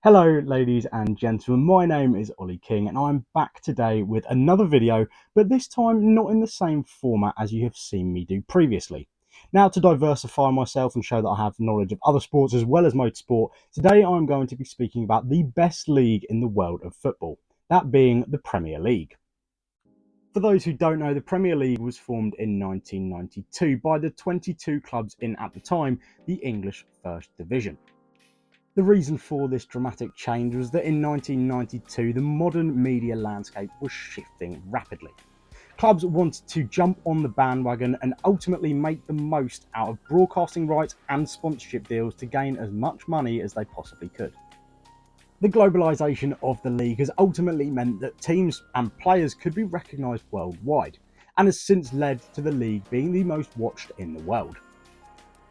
Hello ladies and gentlemen, my name is Ollie King and I'm back today with another video, but this time not in the same format as you have seen me do previously. Now, to diversify myself and show that I have knowledge of other sports as well as motorsport, today I'm going to be speaking about the best league in the world of football, that being the Premier League. For those who don't know, the Premier League was formed in 1992 by the 22 clubs in, at the time, the English First Division. The reason for this dramatic change was that in 1992 the modern media landscape was shifting rapidly. Clubs wanted to jump on the bandwagon and ultimately make the most out of broadcasting rights and sponsorship deals to gain as much money as they possibly could. The globalisation of the league has ultimately meant that teams and players could be recognised worldwide, and has since led to the league being the most watched in the world.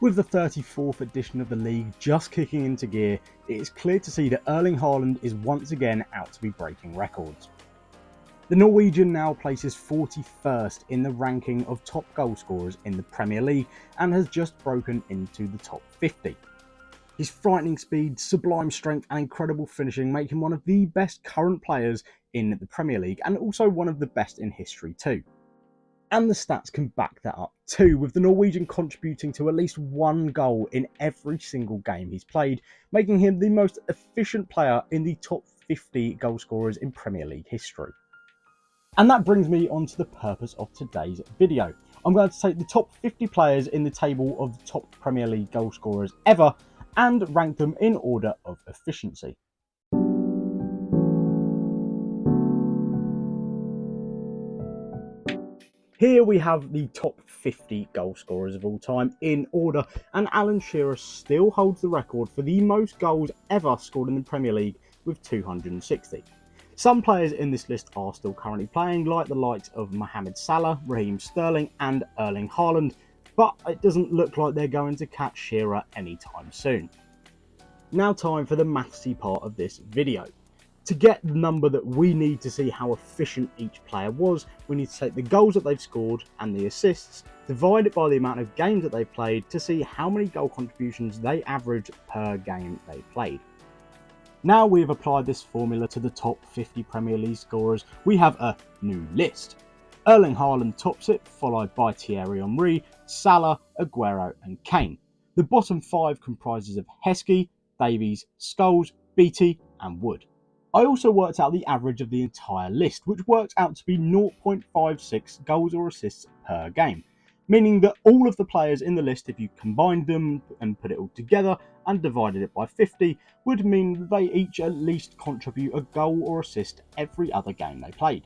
With the 34th edition of the league just kicking into gear, it is clear to see that Erling Haaland is once again out to be breaking records. The Norwegian now places 41st in the ranking of top goal scorers in the Premier League and has just broken into the top 50. His frightening speed, sublime strength and incredible finishing make him one of the best current players in the Premier League and also one of the best in history too. And the stats can back that up too, with the Norwegian contributing to at least one goal in every single game he's played, making him the most efficient player in the top 50 goal scorers in Premier League history. And that brings me on to the purpose of today's video. I'm going to take the top 50 players in the table of the top Premier League goal scorers ever and rank them in order of efficiency. Here we have the top 50 goal scorers of all time in order, and Alan Shearer still holds the record for the most goals ever scored in the Premier League with 260. Some players in this list are still currently playing, like the likes of Mohamed Salah, Raheem Sterling and Erling Haaland, but it doesn't look like they're going to catch Shearer anytime soon. Now time for the mathsy part of this video. To get the number that we need to see how efficient each player was, we need to take the goals that they've scored and the assists, divide it by the amount of games that they've played to see how many goal contributions they average per game they played. Now we have applied this formula to the top 50 Premier League scorers, we have a new list. Erling Haaland tops it, followed by Thierry Henry, Salah, Agüero and Kane. The bottom 5 comprises of Heskey, Davies, Scholes, Beattie and Wood. I also worked out the average of the entire list, which works out to be 0.56 goals or assists per game, meaning that all of the players in the list, if you combined them and put it all together and divided it by 50, would mean that they each at least contribute a goal or assist every other game they played.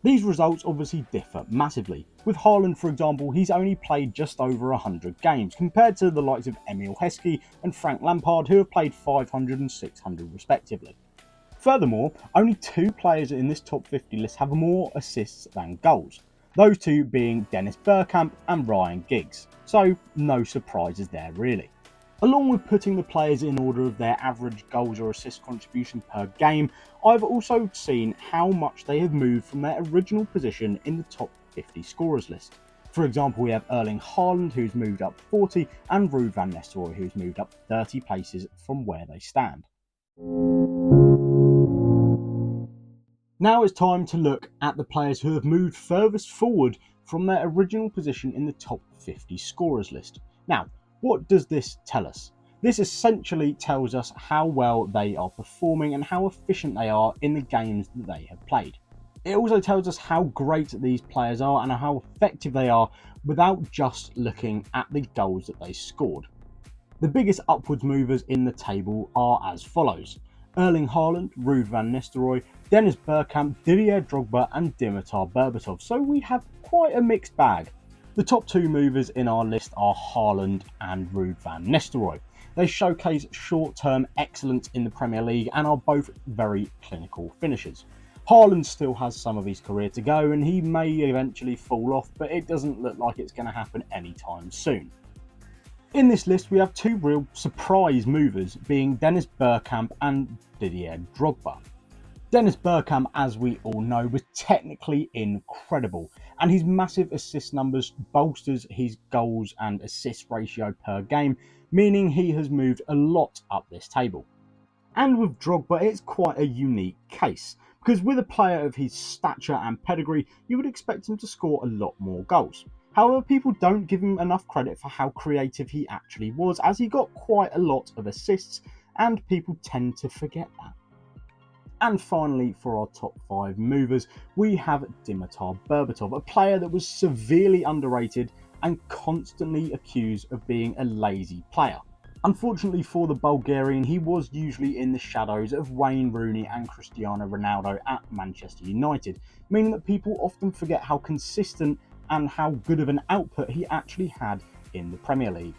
These results obviously differ massively. With Haaland, for example, he's only played just over 100 games, compared to the likes of Emile Heskey and Frank Lampard, who have played 500 and 600 respectively. Furthermore, only 2 players in this top 50 list have more assists than goals, those two being Dennis Bergkamp and Ryan Giggs, so no surprises there really. Along with putting the players in order of their average goals or assist contribution per game, I've also seen how much they have moved from their original position in the top 50 scorers list. For example, we have Erling Haaland, who's moved up 40, and Ruud van Nistelrooy, who's moved up 30 places from where they stand. Now it's time to look at the players who have moved furthest forward from their original position in the top 50 scorers list. Now, what does this tell us? This essentially tells us how well they are performing and how efficient they are in the games that they have played. It also tells us how great these players are and how effective they are without just looking at the goals that they scored. The biggest upwards movers in the table are as follows: Erling Haaland, Ruud van Nistelrooy, Dennis Bergkamp, Didier Drogba and Dimitar Berbatov, so we have quite a mixed bag. The top 2 movers in our list are Haaland and Ruud van Nistelrooy. They showcase short-term excellence in the Premier League and are both very clinical finishers. Haaland still has some of his career to go and he may eventually fall off, but it doesn't look like it's going to happen anytime soon. In this list we have 2 real surprise movers, being Dennis Bergkamp and Didier Drogba. Dennis Bergkamp, as we all know, was technically incredible, and his massive assist numbers bolsters his goals and assist ratio per game, meaning he has moved a lot up this table. And with Drogba, it's quite a unique case, because with a player of his stature and pedigree, you would expect him to score a lot more goals. However, people don't give him enough credit for how creative he actually was, as he got quite a lot of assists, and people tend to forget that. And finally, for our top 5 movers, we have Dimitar Berbatov, a player that was severely underrated and constantly accused of being a lazy player. Unfortunately for the Bulgarian, he was usually in the shadows of Wayne Rooney and Cristiano Ronaldo at Manchester United, meaning that people often forget how consistent and how good of an output he actually had in the Premier League.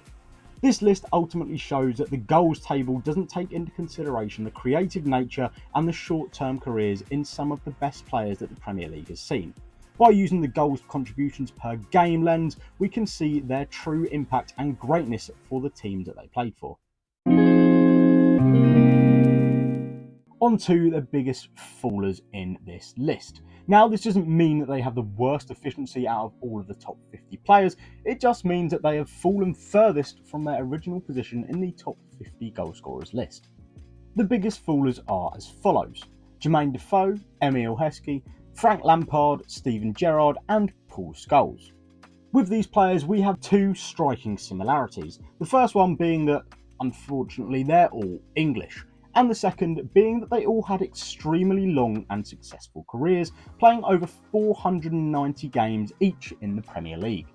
This list ultimately shows that the goals table doesn't take into consideration the creative nature and the short-term careers in some of the best players that the Premier League has seen. By using the goals contributions per game lens, we can see their true impact and greatness for the teams that they played for. On to the biggest foolers in this list. Now, this doesn't mean that they have the worst efficiency out of all of the top 50 players, it just means that they have fallen furthest from their original position in the top 50 goal scorers list. The biggest foolers are as follows: Jermaine Defoe, Emile Heskey, Frank Lampard, Steven Gerrard and Paul Scholes. With these players we have two striking similarities, the first one being that unfortunately they're all English, and the second being that they all had extremely long and successful careers, playing over 490 games each in the Premier League.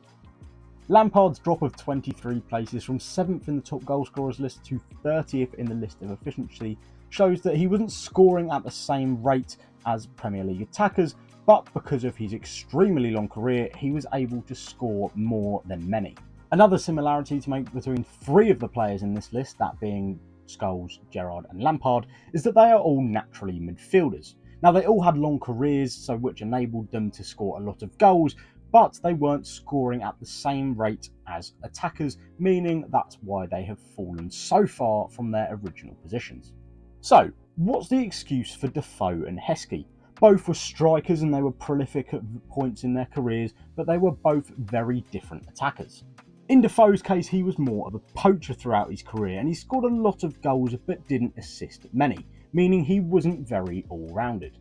Lampard's drop of 23 places from 7th in the top goal scorers list to 30th in the list of efficiency shows that he wasn't scoring at the same rate as Premier League attackers, but because of his extremely long career, he was able to score more than many. Another similarity to make between 3 of the players in this list, that being Scholes, Gerrard and Lampard, is that they are all naturally midfielders. Now, they all had long careers, so which enabled them to score a lot of goals, but they weren't scoring at the same rate as attackers, meaning that's why they have fallen so far from their original positions. So, what's the excuse for Defoe and Heskey? Both were strikers and they were prolific at points in their careers, but they were both very different attackers. In Defoe's case, he was more of a poacher throughout his career and he scored a lot of goals but didn't assist many, meaning he wasn't very all-rounded.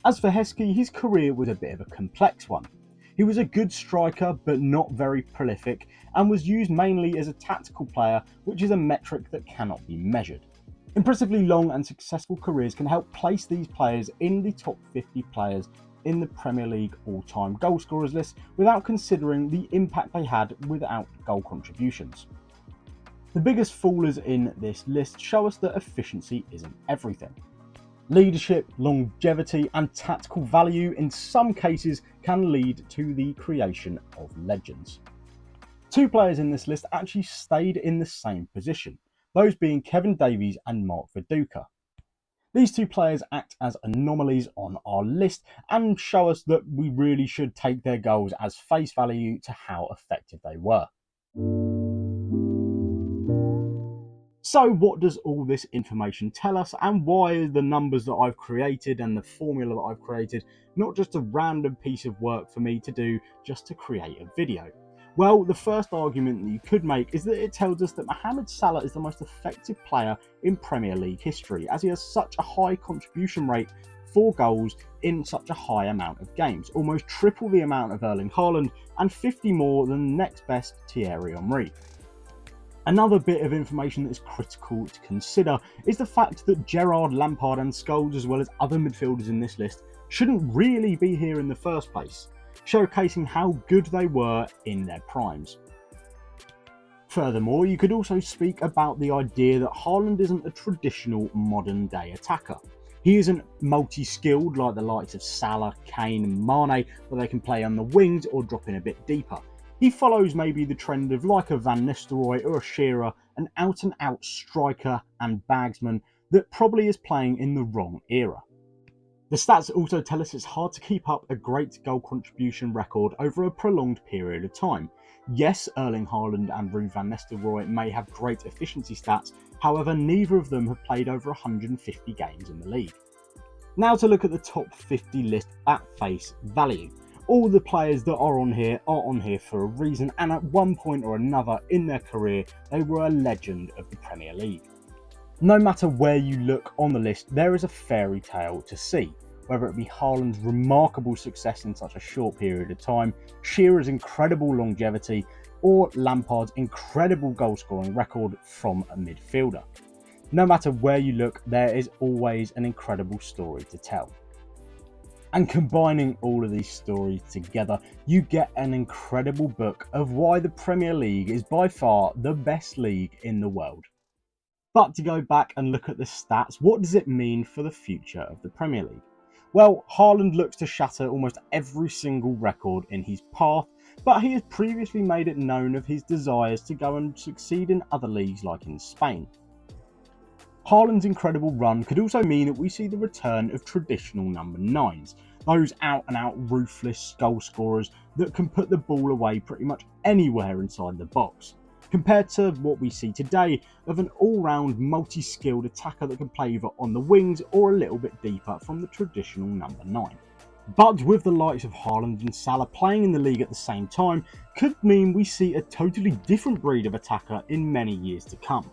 As for Heskey, his career was a bit of a complex one. He was a good striker but not very prolific and was used mainly as a tactical player, which is a metric that cannot be measured. Impressively long and successful careers can help place these players in the top 50 players in the Premier League all-time goal scorers list without considering the impact they had without goal contributions. The biggest foolers in this list show us that efficiency isn't everything. Leadership, longevity and tactical value in some cases can lead to the creation of legends. 2 players in this list actually stayed in the same position, those being Kevin Davies and Mark Viduka. These 2 players act as anomalies on our list and show us that we really should take their goals as face value to how effective they were. So what does all this information tell us, and why are the numbers that I've created and the formula that I've created not just a random piece of work for me to do just to create a video? Well, the first argument that you could make is that it tells us that Mohamed Salah is the most effective player in Premier League history, as he has such a high contribution rate for goals in such a high amount of games, almost triple the amount of Erling Haaland and 50 more than the next best Thierry Henry. Another bit of information that is critical to consider is the fact that Gerrard, Lampard and Scholes, as well as other midfielders in this list, shouldn't really be here in the first place, showcasing how good they were in their primes. Furthermore, you could also speak about the idea that Haaland isn't a traditional modern day attacker. He isn't multi-skilled like the likes of Salah, Kane and Mane, where they can play on the wings or drop in a bit deeper. He follows maybe the trend of like a Van Nistelrooy or a Shearer, an out and out striker and bagsman that probably is playing in the wrong era. The stats also tell us it's hard to keep up a great goal contribution record over a prolonged period of time. Yes, Erling Haaland and Ruud van Nistelrooy may have great efficiency stats, however neither of them have played over 150 games in the league. Now to look at the top 50 list at face value. All the players that are on here for a reason, and at one point or another in their career they were a legend of the Premier League. No matter where you look on the list, there is a fairy tale to see. Whether it be Haaland's remarkable success in such a short period of time, Shearer's incredible longevity, or Lampard's incredible goal-scoring record from a midfielder. No matter where you look, there is always an incredible story to tell. And combining all of these stories together, you get an incredible book of why the Premier League is by far the best league in the world. But to go back and look at the stats, what does it mean for the future of the Premier League? Well, Haaland looks to shatter almost every single record in his path, but he has previously made it known of his desires to go and succeed in other leagues like in Spain. Haaland's incredible run could also mean that we see the return of traditional number 9s, those out-and-out ruthless goal scorers that can put the ball away pretty much anywhere inside the box, compared to what we see today of an all-round multi-skilled attacker that can play either on the wings or a little bit deeper from the traditional number 9. But with the likes of Haaland and Salah playing in the league at the same time could mean we see a totally different breed of attacker in many years to come.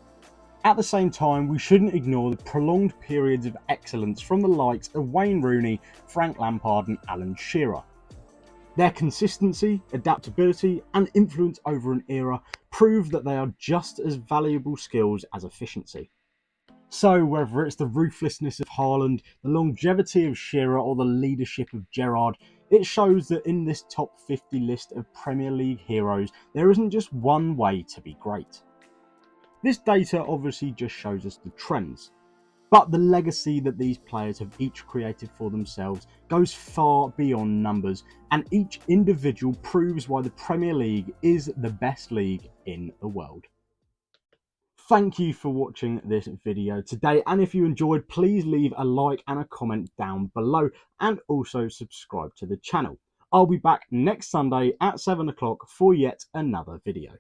At the same time, we shouldn't ignore the prolonged periods of excellence from the likes of Wayne Rooney, Frank Lampard and Alan Shearer. Their consistency, adaptability and influence over an era prove that they are just as valuable skills as efficiency. So whether it's the ruthlessness of Haaland, the longevity of Shearer or the leadership of Gerrard, it shows that in this top 50 list of Premier League heroes, there isn't just one way to be great. This data obviously just shows us the trends, but the legacy that these players have each created for themselves goes far beyond numbers, and each individual proves why the Premier League is the best league in the world. Thank you for watching this video today, and if you enjoyed, please leave a like and a comment down below, and also subscribe to the channel. I'll be back next Sunday at 7 o'clock for yet another video.